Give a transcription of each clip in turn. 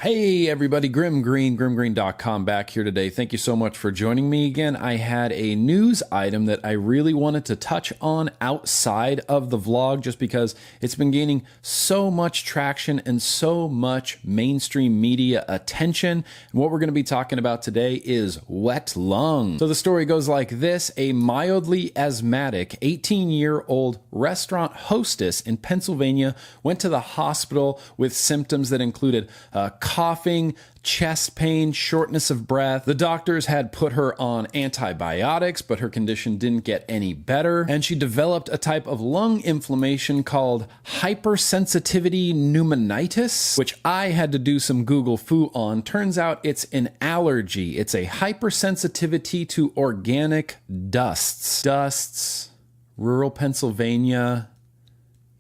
Hey everybody, grimgreen.com back here today. Thank you so much for joining me again. I had a news item that I really wanted to touch on outside of the vlog just because it's been gaining so much traction and so much mainstream media attention. And what we're going to be talking about today is wet lung. So the story goes like this. A mildly asthmatic 18-year-old restaurant hostess in Pennsylvania went to the hospital with symptoms that included coughing, chest pain, shortness of breath. The doctors had put her on antibiotics, but her condition didn't get any better, and she developed a type of lung inflammation called hypersensitivity pneumonitis, which I had to do some Google foo on. Turns out it's an allergy. It's a hypersensitivity to organic dusts. Rural Pennsylvania.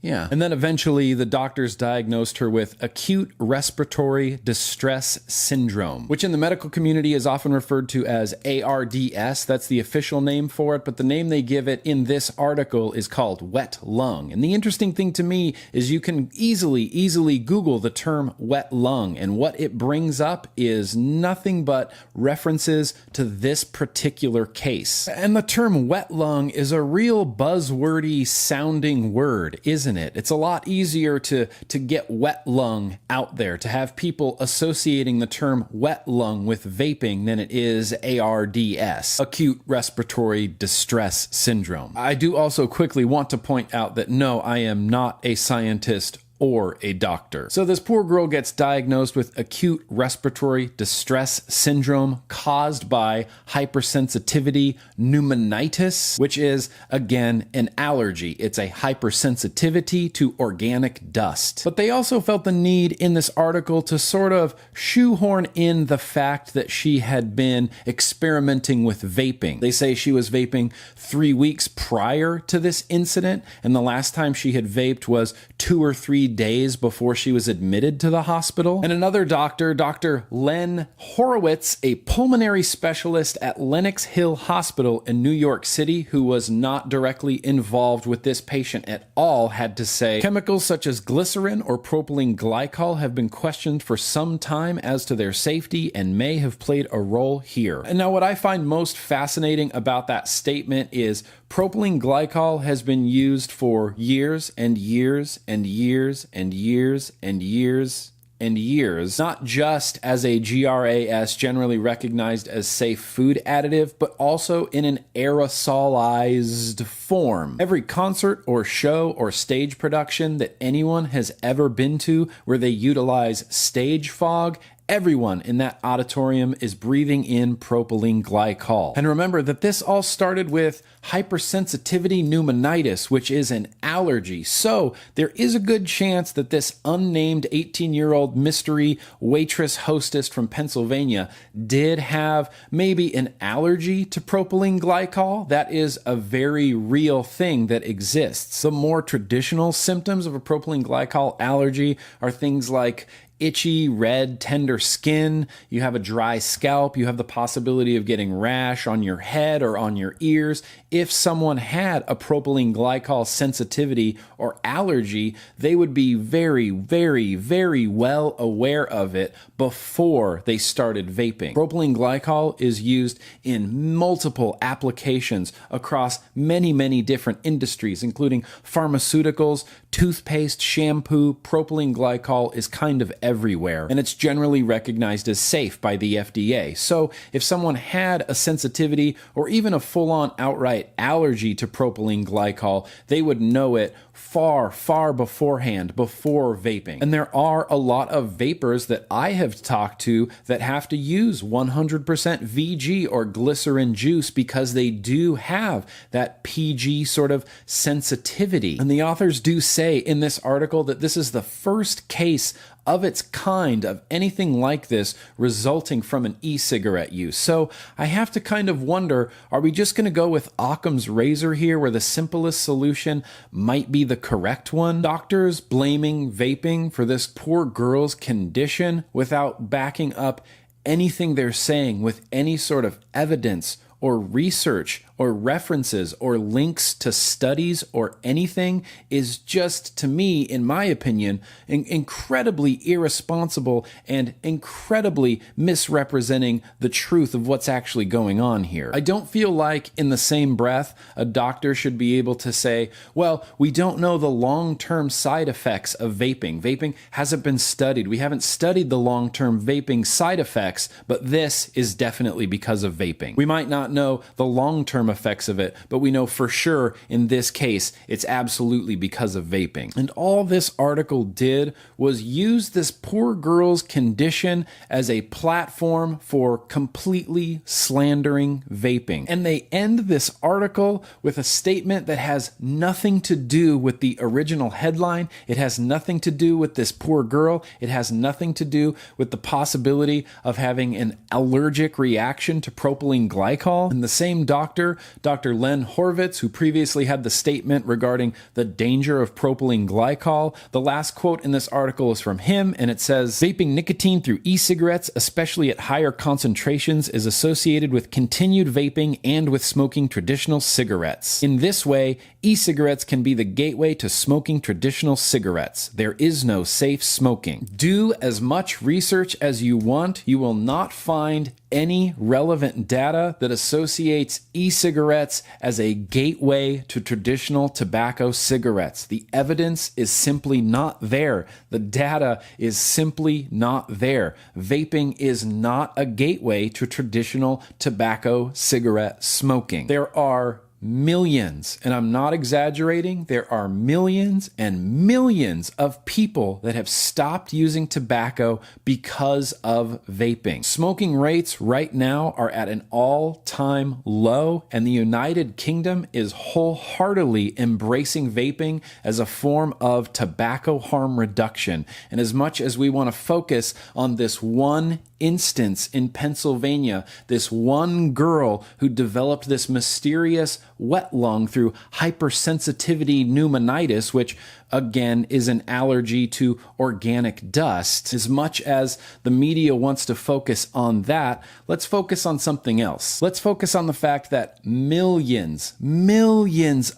Yeah. And then eventually the doctors diagnosed her with acute respiratory distress syndrome, which in the medical community is often referred to as ARDS. That's the official name for it, but the name they give it in this article is called wet lung. And the interesting thing to me is you can easily Google the term wet lung, and what it brings up is nothing but references to this particular case. And the term wet lung is a real buzzwordy sounding word, isn't it? It's a lot easier to get wet lung out there, to have people associating the term wet lung with vaping than it is ARDS, acute respiratory distress syndrome. I do also quickly want to point out that no, I am not a scientist or a doctor. So this poor girl gets diagnosed with acute respiratory distress syndrome caused by hypersensitivity pneumonitis, which is, again, an allergy. It's a hypersensitivity to organic dust. But they also felt the need in this article to sort of shoehorn in the fact that she had been experimenting with vaping. They say she was vaping 3 weeks prior to this incident, and the last time she had vaped was 2 or 3 days before she was admitted to the hospital. And another doctor, Dr. Len Horowitz, a pulmonary specialist at Lenox Hill Hospital in New York City, who was not directly involved with this patient at all, had to say, chemicals such as glycerin or propylene glycol have been questioned for some time as to their safety and may have played a role here. And now what I find most fascinating about that statement is propylene glycol has been used for years and years and years and years and years and years, not just as a GRAS, generally recognized as safe food additive, but also in an aerosolized form. Every concert or show or stage production that anyone has ever been to where they utilize stage fog, everyone in that auditorium is breathing in propylene glycol. And remember that this all started with hypersensitivity pneumonitis, which is an allergy. So there is a good chance that this unnamed 18-year-old mystery waitress hostess from Pennsylvania did have maybe an allergy to propylene glycol. That is a very real thing that exists. The more traditional symptoms of a propylene glycol allergy are things like itchy, red, tender skin, you have a dry scalp, you have the possibility of getting rash on your head or on your ears. If someone had a propylene glycol sensitivity or allergy, they would be very well aware of it before they started vaping. Propylene glycol is used in multiple applications across many different industries, including pharmaceuticals, toothpaste, shampoo. Propylene glycol is kind of everywhere, and it's generally recognized as safe by the FDA. So if someone had a sensitivity or even a full-on outright allergy to propylene glycol, they would know it far beforehand, before vaping. And there are a lot of vapors that I have talked to that have to use 100% VG or glycerin juice because they do have that PG sort of sensitivity. And the authors do say in this article that this is the first case of its kind of anything like this resulting from an e-cigarette use. So I have to kind of wonder, are we just going to go with Occam's razor here, where the simplest solution might be the correct one? Doctors blaming vaping for this poor girl's condition without backing up anything they're saying with any sort of evidence or research or references or links to studies or anything is just, to me, in my opinion, incredibly irresponsible and incredibly misrepresenting the truth of what's actually going on here. I don't feel like in the same breath a doctor should be able to say, well, we don't know the long-term side effects of vaping. Vaping hasn't been studied. We haven't studied the long-term vaping side effects, but this is definitely because of vaping. We might not know the long-term effects of it, but we know for sure in this case, it's absolutely because of vaping. And all this article did was use this poor girl's condition as a platform for completely slandering vaping. And they end this article with a statement that has nothing to do with the original headline. It has nothing to do with this poor girl. It has nothing to do with the possibility of having an allergic reaction to propylene glycol. And the same doctor, Dr. Len Horvitz, who previously had the statement regarding the danger of propylene glycol, the last quote in this article is from him, and it says, "Vaping nicotine through e-cigarettes, especially at higher concentrations, is associated with continued vaping and with smoking traditional cigarettes. In this way, e-cigarettes can be the gateway to smoking traditional cigarettes. There is no safe smoking. Do as much research as you want. You will not find any relevant data that associates e-cigarettes as a gateway to traditional tobacco cigarettes. The evidence is simply not there. The data is simply not there. Vaping is not a gateway to traditional tobacco cigarette smoking. There are millions, and I'm not exaggerating, there are millions and millions of people that have stopped using tobacco because of vaping. Smoking rates right now are at an all-time low, and the United Kingdom is wholeheartedly embracing vaping as a form of tobacco harm reduction. And as much as we want to focus on this one instance in Pennsylvania, this one girl who developed this mysterious wet lung through hypersensitivity pneumonitis, which again is an allergy to organic dust. As much as the media wants to focus on that, let's focus on something else. Let's focus on the fact that millions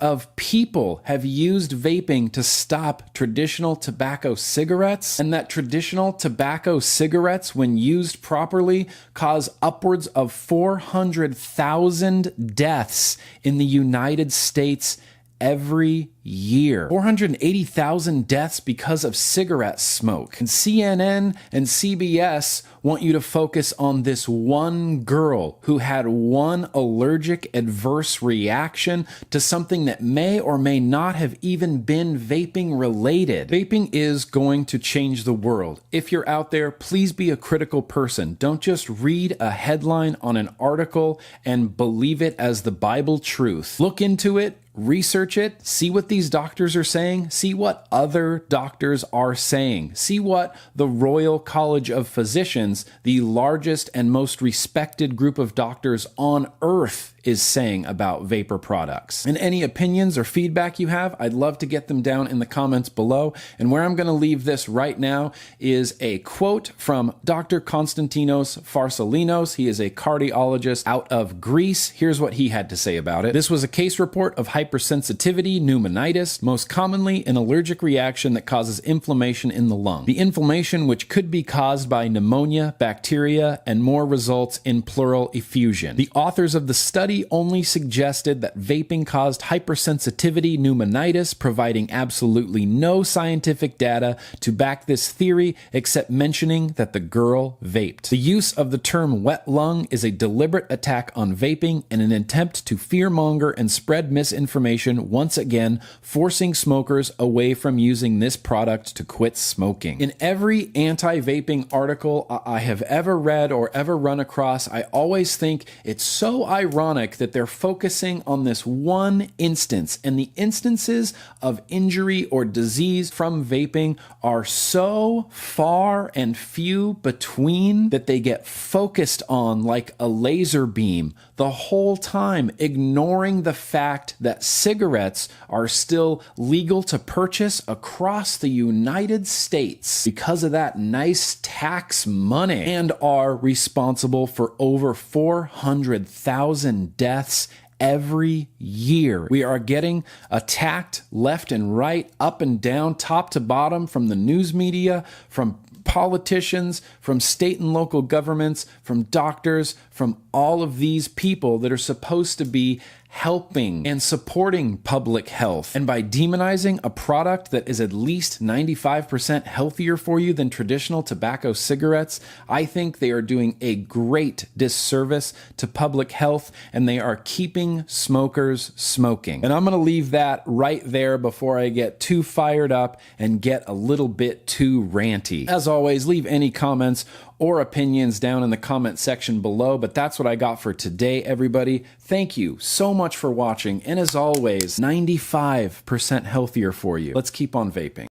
of people have used vaping to stop traditional tobacco cigarettes, and that traditional tobacco cigarettes, when used properly, cause upwards of 400,000 deaths in the United States every year. 480,000 deaths because of cigarette smoke. And CNN and CBS want you to focus on this one girl who had one allergic adverse reaction to something that may or may not have even been vaping related. Vaping is going to change the world. If you're out there, please be a critical person. Don't just read a headline on an article and believe it as the Bible truth. Look into it, research it, see what these doctors are saying, see what other doctors are saying, see what the Royal College of Physicians, the largest and most respected group of doctors on earth, is saying about vapor products. And any opinions or feedback you have, I'd love to get them down in the comments below. And where I'm going to leave this right now is a quote from Dr. Konstantinos Farsalinos. He is a cardiologist out of Greece. Here's what he had to say about it. "This was a case report of hypersensitivity pneumonitis, most commonly an allergic reaction that causes inflammation in the lung. The inflammation, which could be caused by pneumonia, bacteria, and more, results in pleural effusion. The authors of the study only suggested that vaping caused hypersensitivity pneumonitis, providing absolutely no scientific data to back this theory except mentioning that the girl vaped. The use of the term wet lung is a deliberate attack on vaping and an attempt to fearmonger and spread misinformation, once again forcing smokers away from using this product to quit smoking." In every anti-vaping article I have ever read or ever run across, I always think it's so ironic that they're focusing on this one instance, and the instances of injury or disease from vaping are so far and few between that they get focused on like a laser beam, the whole time ignoring the fact that cigarettes are still legal to purchase across the United States because of that nice tax money, and are responsible for over 400,000 deaths every year. We are getting attacked left and right, up and down, top to bottom, from the news media, from politicians, from state and local governments, from doctors, from all of these people that are supposed to be helping and supporting public health. And by demonizing a product that is at least 95% healthier for you than traditional tobacco cigarettes, I think they are doing a great disservice to public health, and they are keeping smokers smoking. And I'm going to leave that right there before I get too fired up and get a little bit too ranty. As always, leave any comments or opinions down in the comment section below, but that's what I got for today, everybody. Thank you so much for watching, and as always, 95% healthier for you. Let's keep on vaping.